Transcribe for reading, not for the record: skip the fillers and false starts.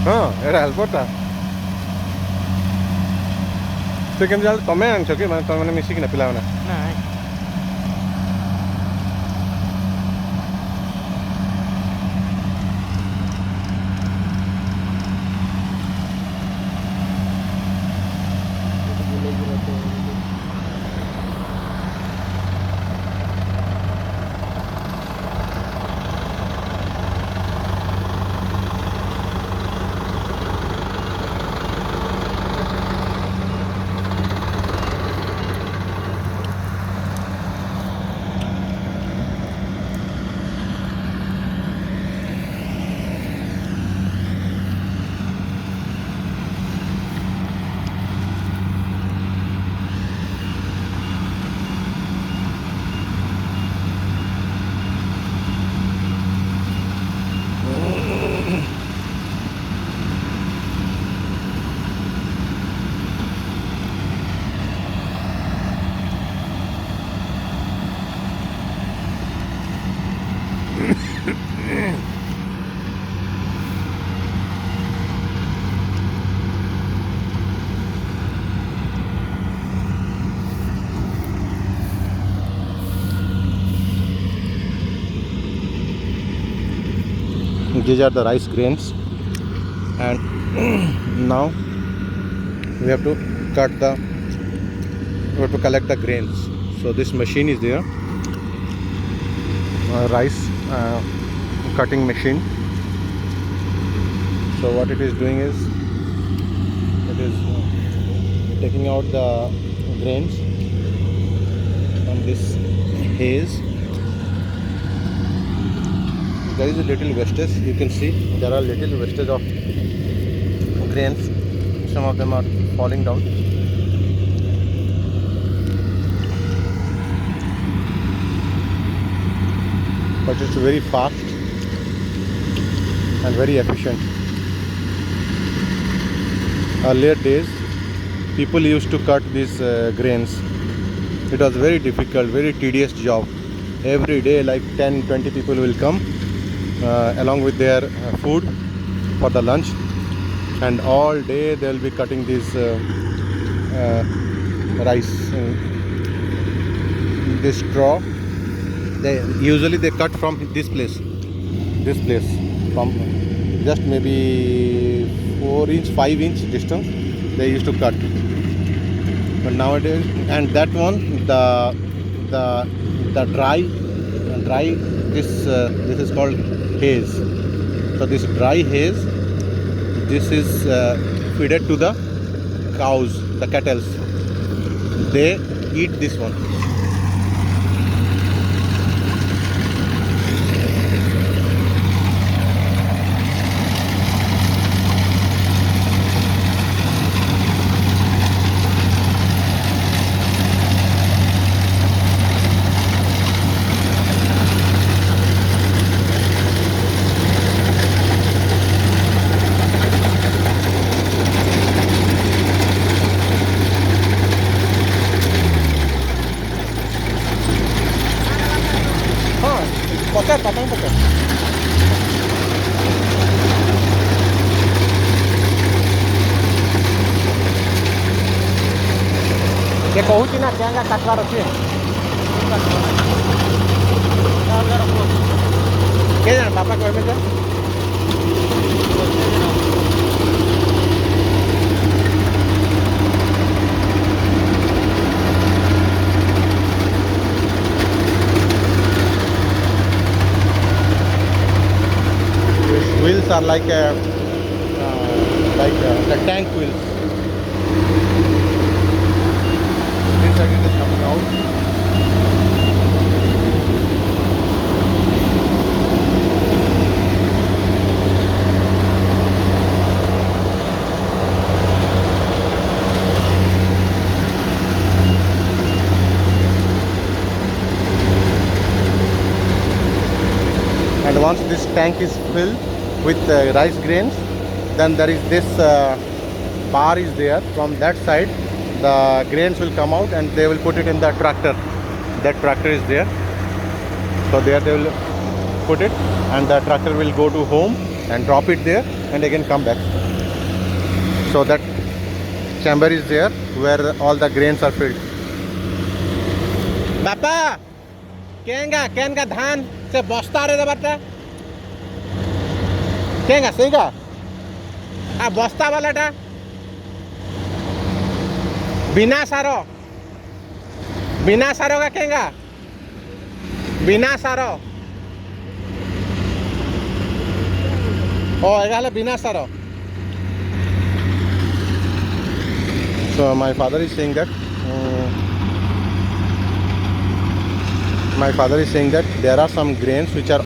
ହଁ ଏଇଟା ହେଲ୍ପରଟା। ସେ କେମିତି ଜାଣିଲ ତମେ ଆଣିଛ କି ମାନେ ତମେ ମିଶିକିନା ପିଲାମାନେ? ନାଇଁ These are the rice grains, and now we have to collect the grains. So this machine is there, rice cutting machine. So what it is doing is it is taking out the grains from this haze. There is a little wastage, you can see there are little wastage of grains. Some of them are falling down. But it's very fast and very efficient. Earlier days people used to cut these grains. It was very difficult, very tedious job. Every day like 10-20 people will come along with their food for the lunch, and all day they will be cutting this rice, this straw. They cut from this place from just maybe 4-inch 5-inch distance they used to cut. But nowadays, and that one, the dry this is called haze. So this dry haze, this is fed to the cows, the cattle. They eat this one. Patang pakai. Dia କହୁଛି ନା କେଙ୍ଗା କାଟବାର ଅଛି କେ ଜାଣ ବାପା କହିବେ ଯେ wheels are like the tank wheels. This again is coming out. And once this tank is filled with rice grains, then there is this bar is there. From that side the grains will come out and they will put it in the tractor. That tractor is there, so there they will put it and the tractor will go to home and drop it there and again come back. So that chamber is there where all the grains are filled. बापा केंगा धान से बस्ता रे बाटा केंगा सेगा आ बस्ता वालाटा बिना सारो का केंगा बिना सारो ओ एगाले बिना सारो. So my father is saying that there are some grains which are